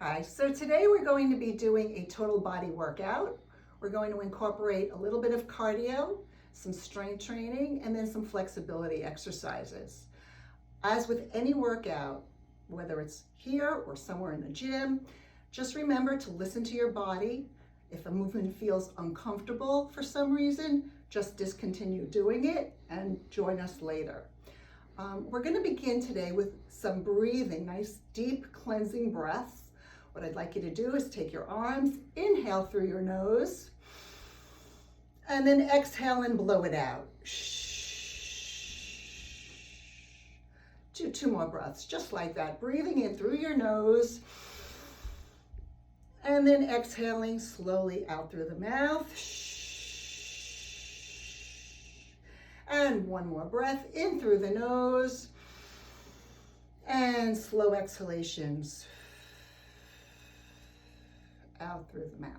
Hi, so today we're going to be doing a total body workout. We're going to incorporate a little bit of cardio, some strength training, and then some flexibility exercises. As with any workout, whether it's here or somewhere in the gym, just remember to listen to your body. If a movement feels uncomfortable for some reason, just discontinue doing it and join us later. We're going to begin today with some breathing, nice deep cleansing breaths. What I'd like you to do is take your arms, inhale through your nose, and then exhale and blow it out. Do two more breaths, just like that. Breathing in through your nose, and then exhaling slowly out through the mouth. And one more breath in through the nose, and slow exhalations out through the mouth.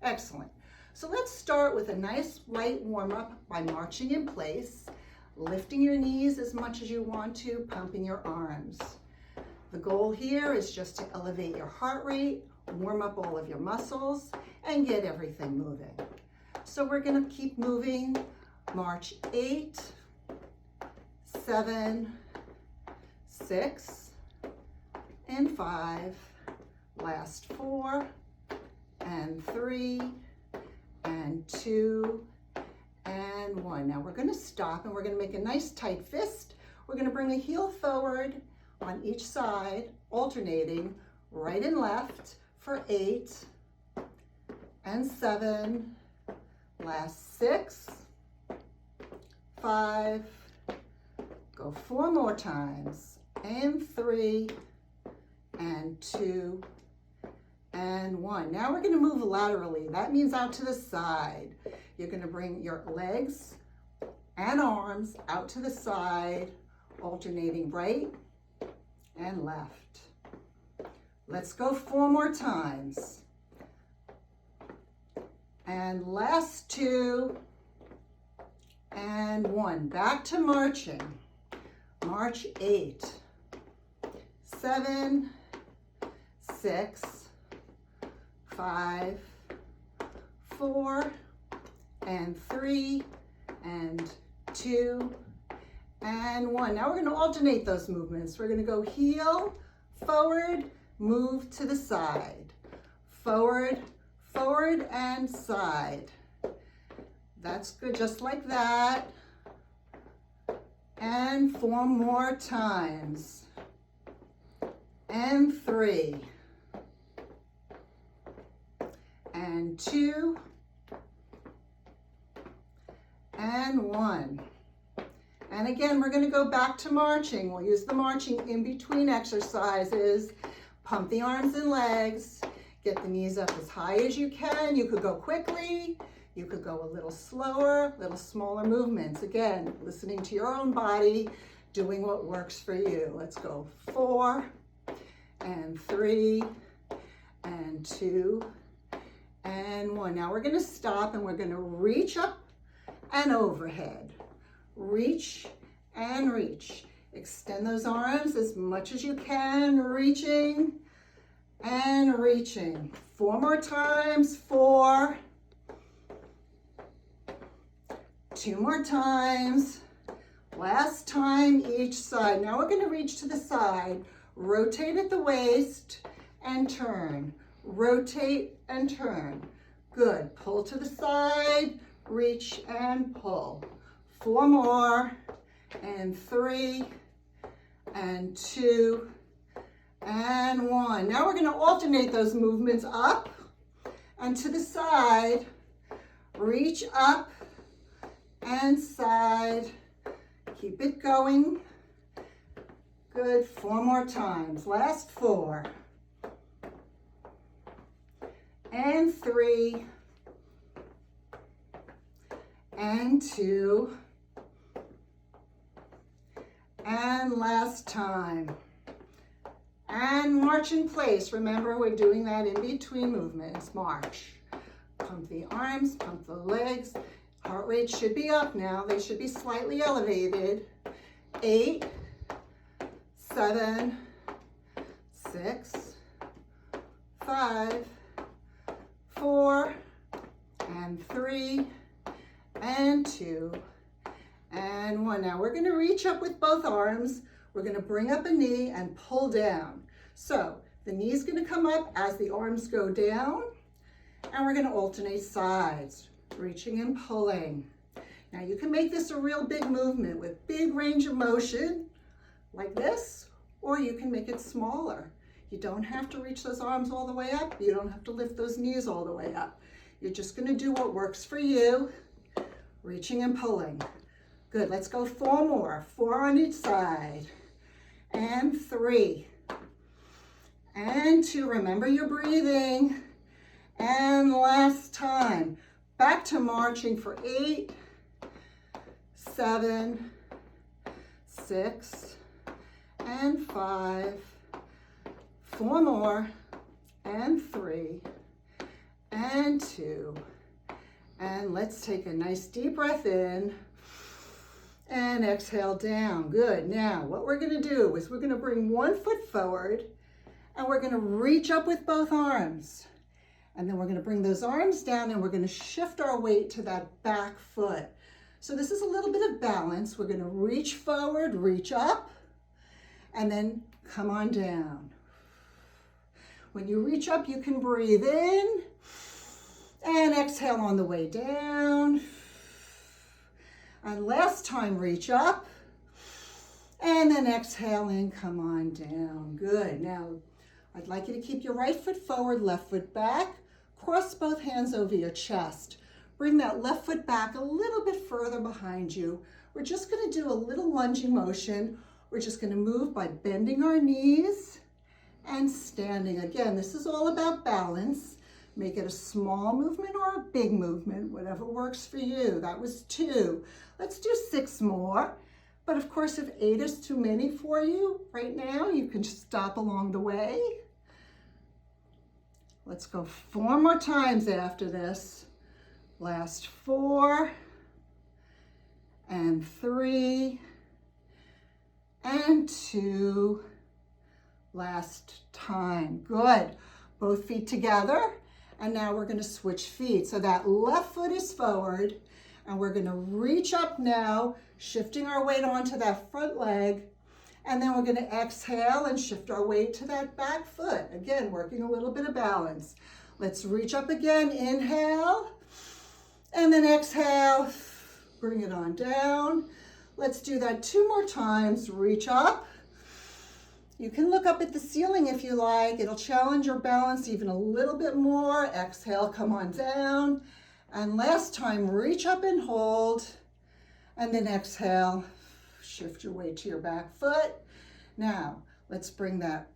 Excellent. So let's start with a nice light warm-up by marching in place, lifting your knees as much as you want to, pumping your arms. The goal here is just to elevate your heart rate, warm up all of your muscles, and get everything moving. So we're going to keep moving. March 8, 7, 6, and 5, last 4, and 3, and 2, and 1. Now we're going to stop and we're going to make a nice tight fist. We're going to bring the heel forward on each side, alternating right and left for 8 and 7, last 6, 5, go 4 more times, and 3, and 2, and 1. Now we're going to move laterally. That means out to the side. You're going to bring your legs and arms out to the side, alternating right and left. Let's go 4 more times. And last 2, and 1. Back to marching. March 8, 7, 6, 5, 4, and 3, and 2, and 1. Now we're going to alternate those movements. We're going to go heel, forward, move to the side. Forward, forward, and side. That's good, just like that. And 4 more times. And 3. And 2. And 1. And again, we're going to go back to marching. We'll use the marching in between exercises. Pump the arms and legs. Get the knees up as high as you can. You could go quickly. You could go a little slower, little smaller movements. Again, listening to your own body, doing what works for you. Let's go 4, and 3, and 2, and 1. Now we're going to stop and we're going to reach up and overhead. Reach and reach. Extend those arms as much as you can, reaching and reaching. 4 more times. 4. 2 more times. Last time each side. Now we're going to reach to the side. Rotate at the waist and turn. Rotate and turn. Good. Pull to the side. Reach and pull. 4 more. And 3. And 2. And 1. Now we're going to alternate those movements up and to the side. Reach up and side. Keep it going. Good. 4 more times. Last 4. And 3. And 2. And last time. And march in place. Remember, we're doing that in between movements. March. Pump the arms, pump the legs. Heart rate should be up now. They should be slightly elevated. 8, 7, 6, 5, 4, and 3, and 2, and 1. Now we're going to reach up with both arms. We're going to bring up a knee and pull down. So the knee's going to come up as the arms go down, and we're going to alternate sides, reaching and pulling. Now you can make this a real big movement with big range of motion, like this, or you can make it smaller. You don't have to reach those arms all the way up. You don't have to lift those knees all the way up. You're just going to do what works for you, reaching and pulling. Good, let's go 4 more. 4 on each side. And 3. And 2, remember your breathing. And last time. Back to marching for 8, 7, 6, and 5. 4 more, and 3, and 2, and let's take a nice deep breath in, and exhale down. Good. Now, what we're going to do is we're going to bring one foot forward, and we're going to reach up with both arms, and then we're going to bring those arms down, and we're going to shift our weight to that back foot. So this is a little bit of balance. We're going to reach forward, reach up, and then come on down. When you reach up, you can breathe in and exhale on the way down. And last time, reach up and then exhale and come on down. Good. Now, I'd like you to keep your right foot forward, left foot back. Cross both hands over your chest. Bring that left foot back a little bit further behind you. We're just going to do a little lunging motion. We're just going to move by bending our knees and standing. Again, this is all about balance. Make it a small movement or a big movement, whatever works for you. That was 2. Let's do 6 more. But of course, if 8 is too many for you right now, you can just stop along the way. Let's go 4 more times after this. Last 4, and 3, and 2. Last time. Good. Both feet together. And now we're going to switch feet. So that left foot is forward. And we're going to reach up now, shifting our weight onto that front leg. And then we're going to exhale and shift our weight to that back foot. Again, working a little bit of balance. Let's reach up again. Inhale. And then exhale. Bring it on down. Let's do that 2 more times. Reach up. You can look up at the ceiling if you like. It'll challenge your balance even a little bit more. Exhale, come on down. And last time, reach up and hold. And then exhale, shift your weight to your back foot. Now, let's bring that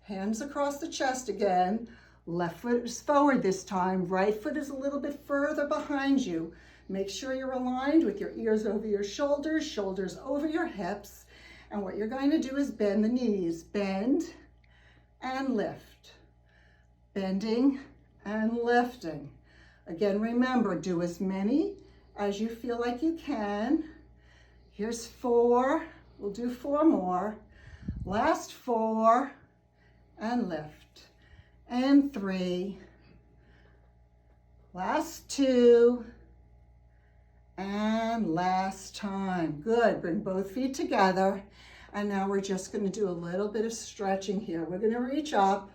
hands across the chest again. Left foot is forward this time. Right foot is a little bit further behind you. Make sure you're aligned with your ears over your shoulders, shoulders over your hips. And what you're going to do is bend the knees. Bend and lift. Bending and lifting. Again, remember, do as many as you feel like you can. Here's 4. We'll do 4 more. Last 4. And lift. And 3. Last 2. And last time. Good. Bring both feet together. And now we're just going to do a little bit of stretching here. We're going to reach up.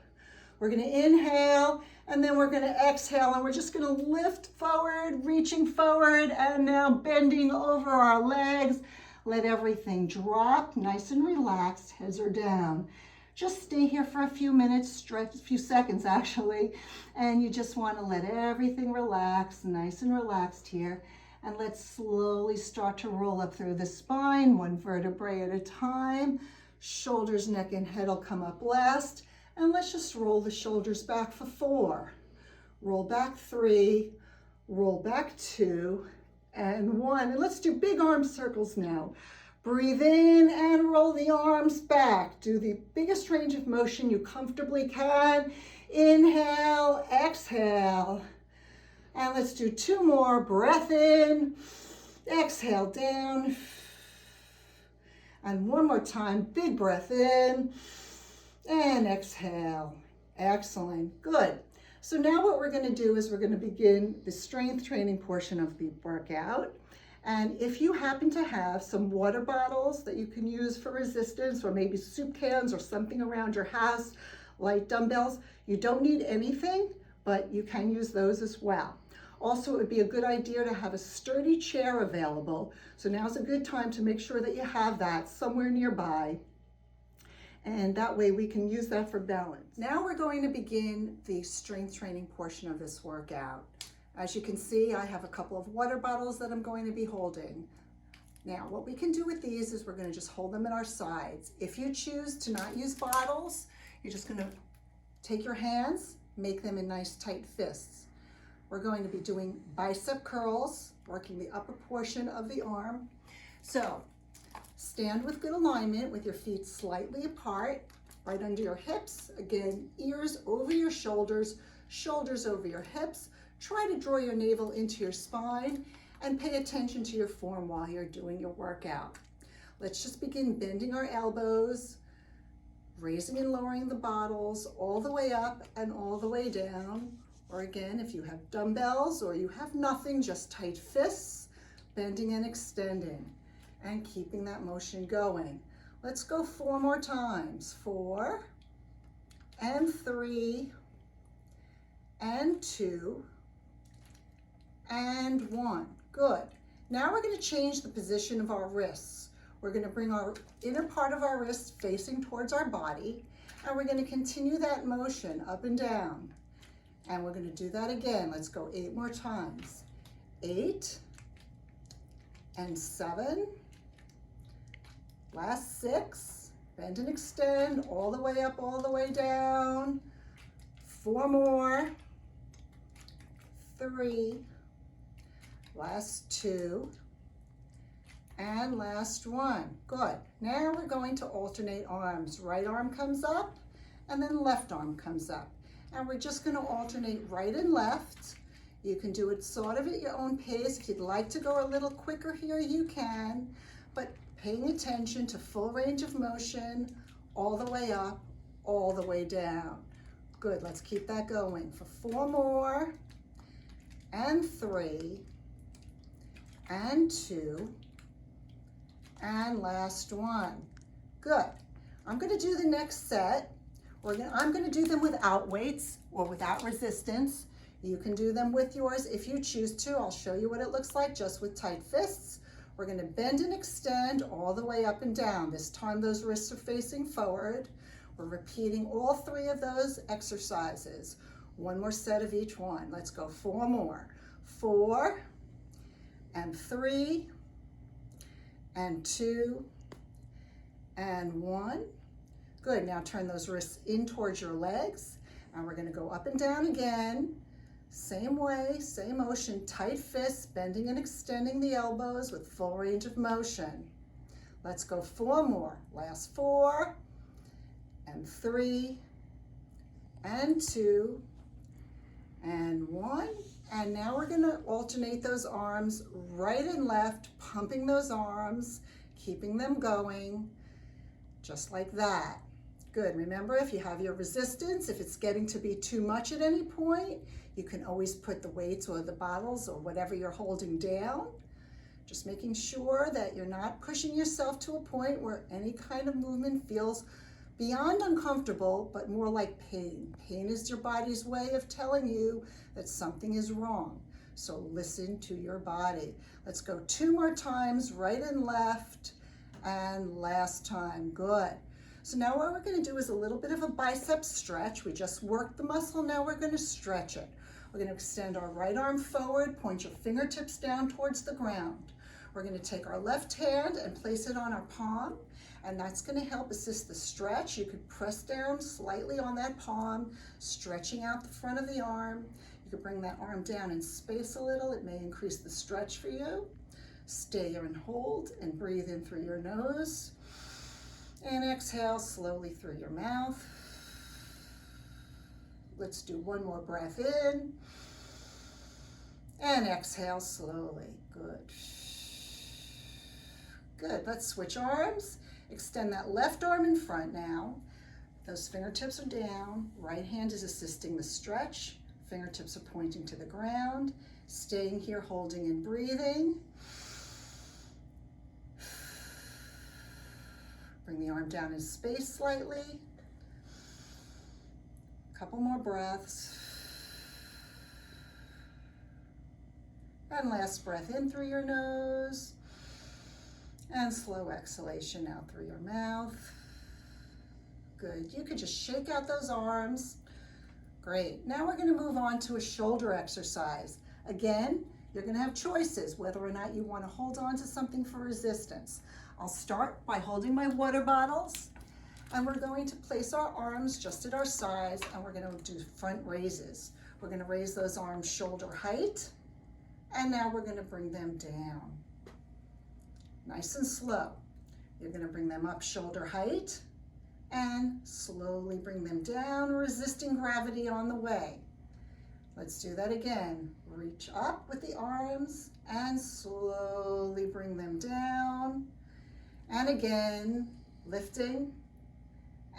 We're going to inhale. And then we're going to exhale. And we're just going to lift forward, reaching forward. And now bending over our legs. Let everything drop. Nice and relaxed. Heads are down. Just stay here for a few minutes, stretch, a few seconds actually. And you just want to let everything relax. Nice and relaxed here. And let's slowly start to roll up through the spine, 1 vertebrae at a time. Shoulders, neck, and head will come up last. And let's just roll the shoulders back for 4. Roll back 3, roll back 2, and 1. And let's do big arm circles now. Breathe in and roll the arms back. Do the biggest range of motion you comfortably can. Inhale, exhale. And let's do 2 more. Breath in, exhale down. And 1 more time, big breath in and exhale. Excellent, good. So now what we're going to do is we're going to begin the strength training portion of the workout. And if you happen to have some water bottles that you can use for resistance, or maybe soup cans or something around your house, light dumbbells, you don't need anything, but you can use those as well. Also, it would be a good idea to have a sturdy chair available. So now's a good time to make sure that you have that somewhere nearby. And that way we can use that for balance. Now we're going to begin the strength training portion of this workout. As you can see, I have a couple of water bottles that I'm going to be holding. Now, what we can do with these is we're going to just hold them at our sides. If you choose to not use bottles, you're just going to take your hands, make them in nice tight fists. We're going to be doing bicep curls, working the upper portion of the arm. So, stand with good alignment with your feet slightly apart, right under your hips. Again, ears over your shoulders, shoulders over your hips. Try to draw your navel into your spine and pay attention to your form while you're doing your workout. Let's just begin bending our elbows, raising and lowering the bottles all the way up and all the way down. Or again, if you have dumbbells or you have nothing, just tight fists, bending and extending and keeping that motion going. Let's go 4 more times. 4 and 3 and 2 and 1. Good. Now we're going to change the position of our wrists. We're going to bring our inner part of our wrists facing towards our body, and we're going to continue that motion up and down. And we're going to do that again. Let's go 8 more times. 8 and 7. Last 6. Bend and extend all the way up, all the way down. 4 more. 3. Last 2. And last 1. Good. Now we're going to alternate arms. Right arm comes up and then left arm comes up. And we're just going to alternate right and left. You can do it sort of at your own pace. If you'd like to go a little quicker here, you can. But paying attention to full range of motion, all the way up, all the way down. Good. Let's keep that going for 4 more. And 3. And 2. And last 1. Good. I'm going to do the next set. I'm going to do them without weights or without resistance. You can do them with yours if you choose to. I'll show you what it looks like just with tight fists. We're going to bend and extend all the way up and down. This time those wrists are facing forward. We're repeating all 3 of those exercises. 1 more set of each one. Let's go 4 more. 4 and 3 and 2 and 1. Good. Now turn those wrists in towards your legs, and we're going to go up and down again. Same way, same motion, tight fists, bending and extending the elbows with full range of motion. Let's go 4 more. Last 4 and 3 and 2 and 1. And now we're going to alternate those arms right and left, pumping those arms, keeping them going, just like that. Good. Remember, if you have your resistance, if it's getting to be too much at any point, you can always put the weights or the bottles or whatever you're holding down. Just making sure that you're not pushing yourself to a point where any kind of movement feels beyond uncomfortable, but more like pain. Pain is your body's way of telling you that something is wrong. So listen to your body. Let's go 2 more times, right and left, and last time. Good. So now what we're going to do is a little bit of a bicep stretch. We just worked the muscle, now we're going to stretch it. We're going to extend our right arm forward, point your fingertips down towards the ground. We're going to take our left hand and place it on our palm, and that's going to help assist the stretch. You could press down slightly on that palm, stretching out the front of the arm. You could bring that arm down in space a little. It may increase the stretch for you. Stay here and hold and breathe in through your nose. And exhale slowly through your mouth. Let's do 1 more breath in. And exhale slowly. Good. Good. Let's switch arms. Extend that left arm in front now. Those fingertips are down. Right hand is assisting the stretch. Fingertips are pointing to the ground. Staying here, holding and breathing. Bring the arm down in space slightly. A couple more breaths. And last breath in through your nose. And slow exhalation out through your mouth. Good. You could just shake out those arms. Great. Now we're going to move on to a shoulder exercise. Again, you're going to have choices whether or not you want to hold on to something for resistance. I'll start by holding my water bottles, and we're going to place our arms just at our sides, and we're going to do front raises. We're going to raise those arms shoulder height, and now we're going to bring them down. Nice and slow. You're going to bring them up shoulder height, and slowly bring them down, resisting gravity on the way. Let's do that again. Reach up with the arms and slowly bring them down. And again, lifting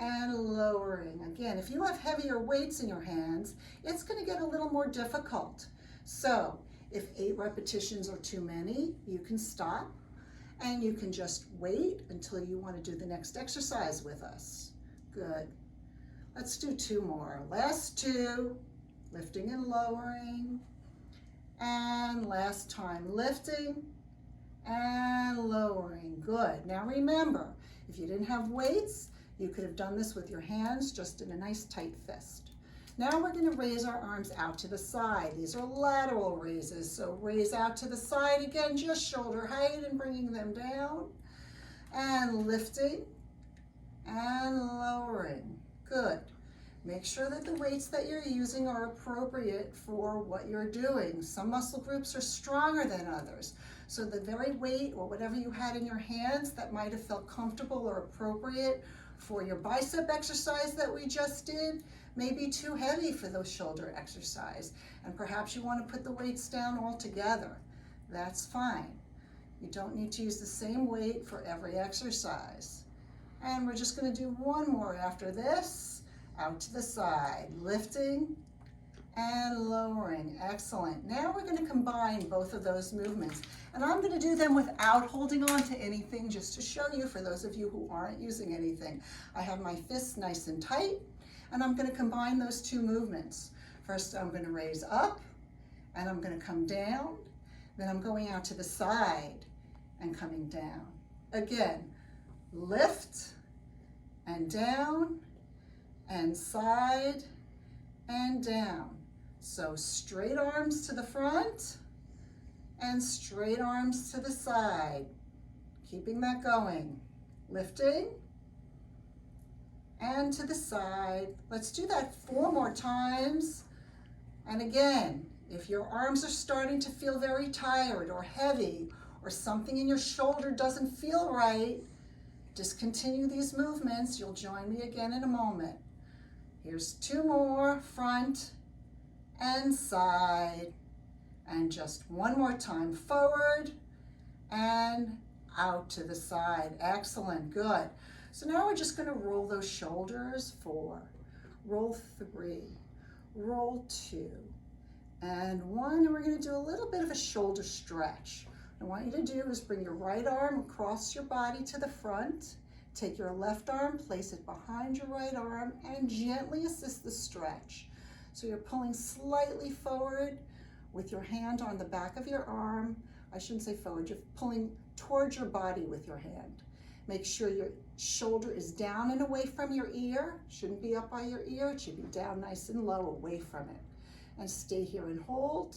and lowering. Again, if you have heavier weights in your hands, it's going to get a little more difficult. So if 8 repetitions are too many, you can stop. And you can just wait until you want to do the next exercise with us. Good. Let's do 2 more. Last 2, lifting and lowering. And last time, lifting and lowering. Good. Now remember, if you didn't have weights, you could have done this with your hands just in a nice tight fist. Now we're going to raise our arms out to the side. These are lateral raises, so raise out to the side again, just shoulder height and bringing them down, and lifting and lowering. Good. Make sure that the weights that you're using are appropriate for what you're doing. Some muscle groups are stronger than others, so the very weight or whatever you had in your hands that might have felt comfortable or appropriate for your bicep exercise that we just did may be too heavy for those shoulder exercise, and perhaps you want to put the weights down altogether. That's fine. You don't need to use the same weight for every exercise. And we're just going to do 1 more after this. Out to the side, lifting and lowering. Excellent. Now we're going to combine both of those movements, and I'm going to do them without holding on to anything, just to show you for those of you who aren't using anything. I have my fists nice and tight, and I'm going to combine those 2 movements. First, I'm going to raise up, and I'm going to come down. Then I'm going out to the side and coming down. Again, lift and down and side and down. So straight arms to the front and straight arms to the side. Keeping that going. Lifting and to the side. Let's do that 4 more times. And again, if your arms are starting to feel very tired or heavy, or something in your shoulder doesn't feel right, discontinue these movements. You'll join me again in a moment. Here's 2 more, front and side. And just 1 more time, forward and out to the side. Excellent, good. So now we're just going to roll those shoulders. 4, roll 3, roll 2, and 1. And we're going to do a little bit of a shoulder stretch. What I want you to do is bring your right arm across your body to the front. Take your left arm, place it behind your right arm, and gently assist the stretch. So you're pulling slightly forward with your hand on the back of your arm. I shouldn't say forward, you're pulling towards your body with your hand. Make sure your shoulder is down and away from your ear. Shouldn't be up by your ear, it should be down nice and low away from it. And stay here and hold.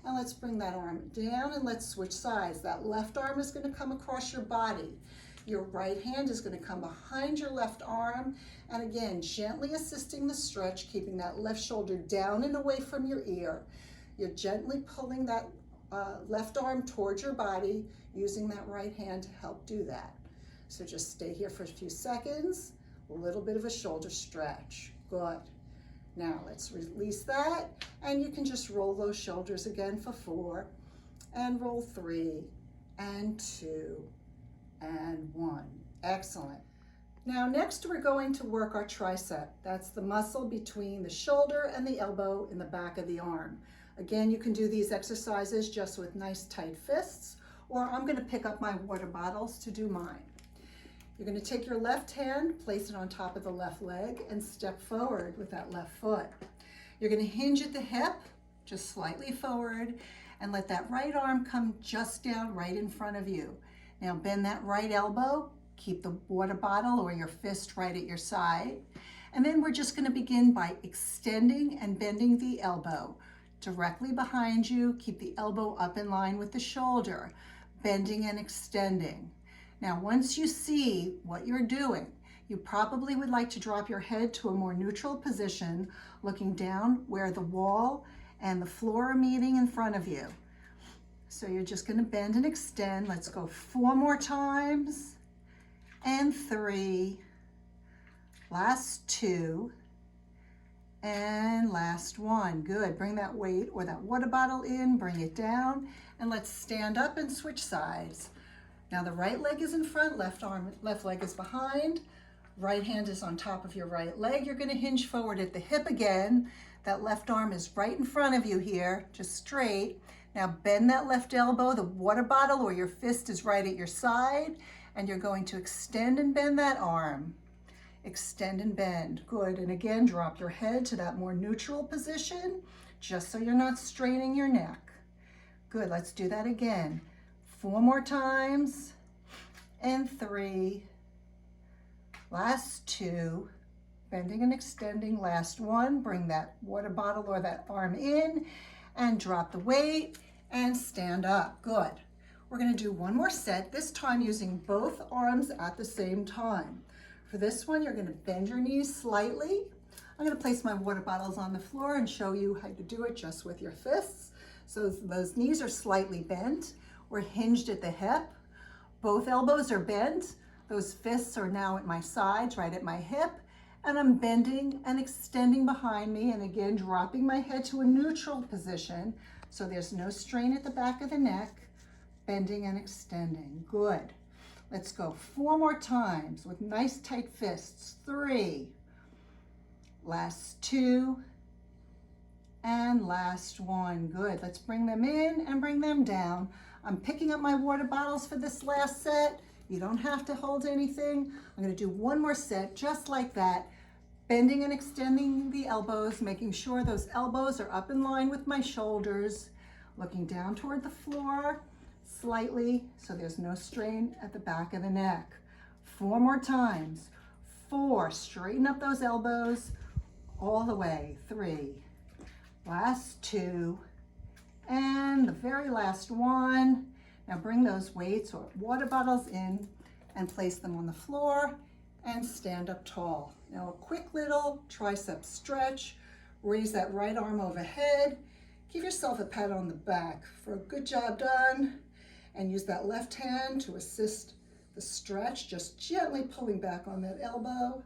And let's bring that arm down and let's switch sides. That left arm is going to come across your body. Your right hand is going to come behind your left arm. And again, gently assisting the stretch, keeping that left shoulder down and away from your ear. You're gently pulling that left arm towards your body, using that right hand to help do that. So just stay here for a few seconds. A little bit of a shoulder stretch. Good. Now let's release that, and you can just roll those shoulders again for 4, and roll 3, and 2, and 1. Excellent. Now next we're going to work our tricep. That's the muscle between the shoulder and the elbow in the back of the arm. Again, you can do these exercises just with nice tight fists, or I'm going to pick up my water bottles to do mine. You're going to take your left hand, place it on top of the left leg, and step forward with that left foot. You're going to hinge at the hip, just slightly forward, and let that right arm come just down right in front of you. Now bend that right elbow, keep the water bottle or your fist right at your side, and then we're just going to begin by extending and bending the elbow. Directly behind you, keep the elbow up in line with the shoulder, bending and extending. Now, once you see what you're doing, you probably would like to drop your head to a more neutral position, looking down where the wall and the floor are meeting in front of you. So you're just going to bend and extend. Let's go 4 more times, and 3, last 2, and last 1. Good. Bring that weight or that water bottle in, bring it down, and let's stand up and switch sides. Now the right leg is in front, left leg is behind, right hand is on top of your right leg. You're going to hinge forward at the hip again. That left arm is right in front of you here, just straight. Now bend that left elbow, the water bottle or your fist is right at your side, and you're going to extend and bend that arm. Extend and bend. Good. And again, drop your head to that more neutral position, just so you're not straining your neck. Good. Let's do that again. 4 more times, and 3, last 2, bending and extending, last 1. Bring that water bottle or that arm in and drop the weight and stand up. Good. We're going to do 1 more set, this time using both arms at the same time. For this one, you're going to bend your knees slightly. I'm going to place my water bottles on the floor and show you how to do it just with your fists. So those knees are slightly bent. We're hinged at the hip. Both elbows are bent. Those fists are now at my sides, right at my hip. And I'm bending and extending behind me, and again, dropping my head to a neutral position so there's no strain at the back of the neck. Bending and extending. Good. Let's go 4 more times with nice tight fists. 3, last 2, and last 1. Good. Let's bring them in and bring them down. I'm picking up my water bottles for this last set. You don't have to hold anything. I'm going to do 1 more set just like that, bending and extending the elbows, making sure those elbows are up in line with my shoulders, looking down toward the floor slightly so there's no strain at the back of the neck. 4 more times. 4, straighten up those elbows all the way. 3, last 2, and the very last 1. Now bring those weights or water bottles in and place them on the floor and stand up tall. Now a quick little tricep stretch. Raise that right arm overhead. Give yourself a pat on the back for a good job done, and use that left hand to assist the stretch, just gently pulling back on that elbow.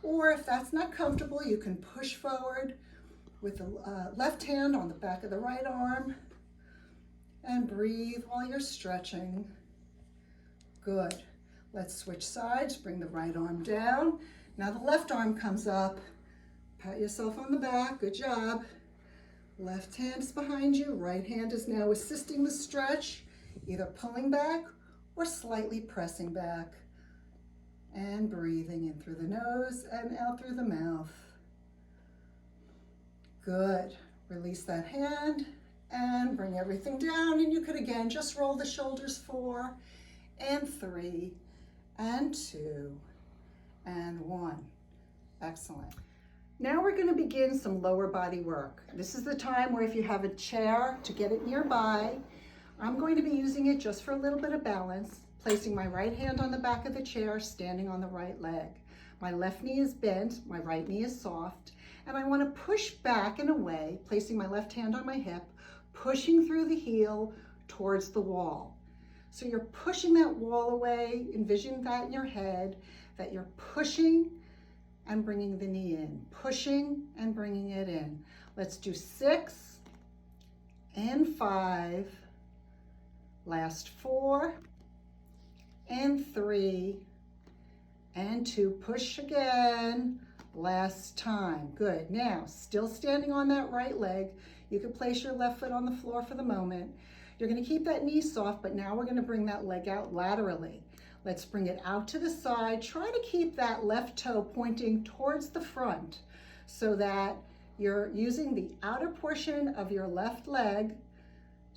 Or if that's not comfortable, you can push forward with the left hand on the back of the right arm and breathe while you're stretching. Good. Let's switch sides. Bring the right arm down. Now the left arm comes up. Pat yourself on the back. Good job. Left hand is behind you. Right hand is now assisting the stretch, either pulling back or slightly pressing back. And breathing in through the nose and out through the mouth. Good. Release that hand and bring everything down. And you could again just roll the shoulders 4 and 3 and 2 and 1. Excellent. Now we're going to begin some lower body work. This is the time where if you have a chair to get it nearby, I'm going to be using it just for a little bit of balance, placing my right hand on the back of the chair, standing on the right leg. My left knee is bent, my right knee is soft, and I want to push back and away, placing my left hand on my hip, pushing through the heel towards the wall. So you're pushing that wall away. Envision that in your head, that you're pushing and bringing the knee in, pushing and bringing it in. Let's do 6 and 5, last 4 and 3 and 2. Push again. Last time. Good. Now, still standing on that right leg. You can place your left foot on the floor for the moment. You're going to keep that knee soft, but now we're going to bring that leg out laterally. Let's bring it out to the side. Try to keep that left toe pointing towards the front so that you're using the outer portion of your left leg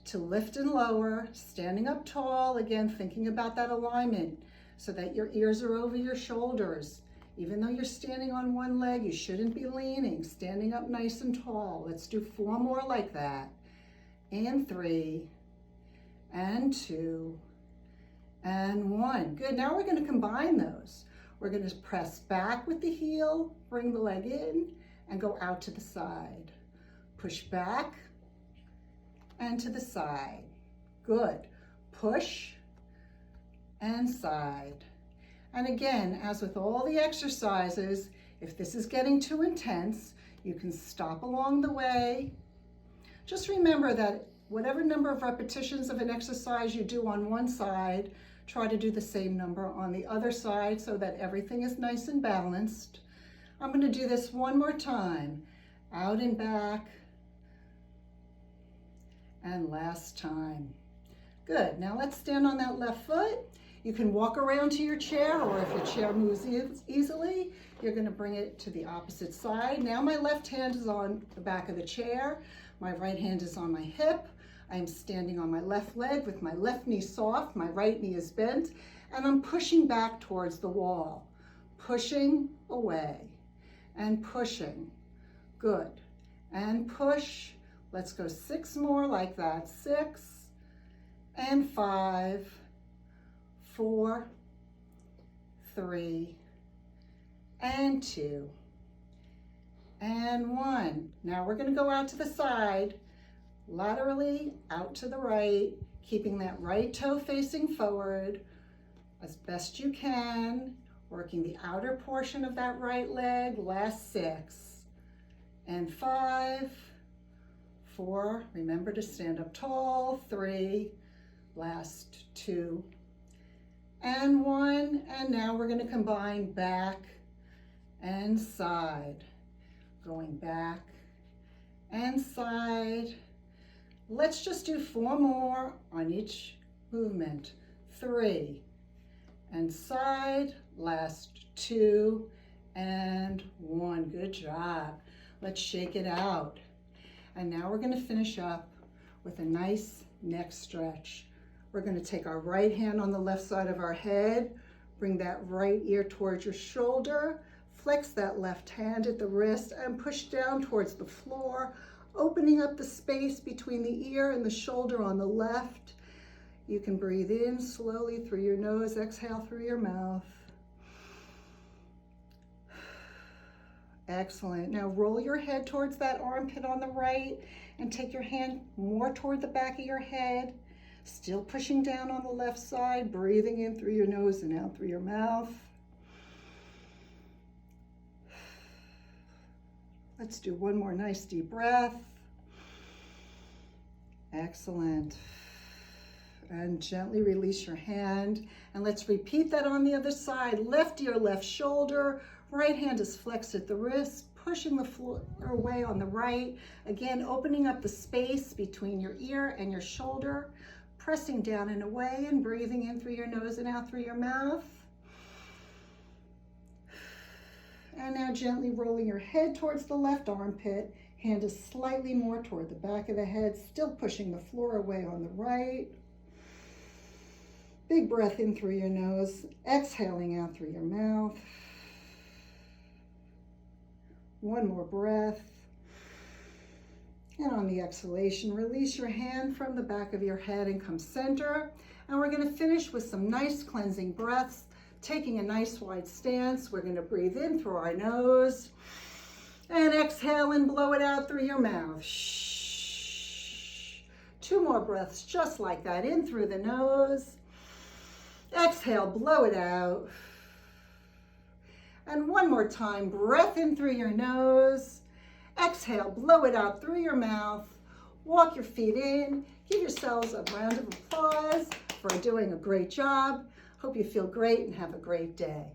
to lift and lower, standing up tall, again, thinking about that alignment so that your ears are over your shoulders. Even though you're standing on one leg, you shouldn't be leaning, standing up nice and tall. Let's do 4 more like that. And 3, and 2, and 1. Good, now we're gonna combine those. We're gonna press back with the heel, bring the leg in, and go out to the side. Push back, and to the side. Good. Push, and side. And again, as with all the exercises, if this is getting too intense, you can stop along the way. Just remember that whatever number of repetitions of an exercise you do on one side, try to do the same number on the other side so that everything is nice and balanced. I'm going to do this one more time. Out and back. And last time. Good. Now let's stand on that left foot. You can walk around to your chair, or if your chair moves easily, you're going to bring it to the opposite side. Now my left hand is on the back of the chair. My right hand is on my hip. I'm standing on my left leg with my left knee soft. My right knee is bent, and I'm pushing back towards the wall. Pushing away and pushing. Good. And push. Let's go 6 more like that. 6 and 5, 4, 3, and 2, and 1. Now we're going to go out to the side, laterally out to the right, keeping that right toe facing forward as best you can, working the outer portion of that right leg. Last 6, and 5, 4, remember to stand up tall, 3, last 2, and 1, and now we're going to combine back and side, going back and side. Let's just do 4 more on each movement. 3, and side, last 2, and 1. Good job. Let's shake it out. And now we're going to finish up with a nice neck stretch. We're going to take our right hand on the left side of our head, bring that right ear towards your shoulder, flex that left hand at the wrist, and push down towards the floor, opening up the space between the ear and the shoulder on the left. You can breathe in slowly through your nose, exhale through your mouth. Excellent. Now roll your head towards that armpit on the right and take your hand more toward the back of your head. Still pushing down on the left side, breathing in through your nose and out through your mouth. Let's do one more nice deep breath. Excellent. And gently release your hand. And let's repeat that on the other side. Left ear, left shoulder. Right hand is flexed at the wrist, pushing the floor away on the right. Again, opening up the space between your ear and your shoulder, pressing down and away and breathing in through your nose and out through your mouth. And now gently rolling your head towards the left armpit. Hand is slightly more toward the back of the head, still pushing the floor away on the right. Big breath in through your nose, exhaling out through your mouth. One more breath. And on the exhalation, release your hand from the back of your head and come center. And we're going to finish with some nice cleansing breaths, taking a nice wide stance. We're going to breathe in through our nose and exhale and blow it out through your mouth. Shh. 2 more breaths just like that. In through the nose. Exhale, blow it out. And one more time, breath in through your nose. Exhale, blow it out through your mouth. Walk your feet in. Give yourselves a round of applause for doing a great job. Hope you feel great and have a great day.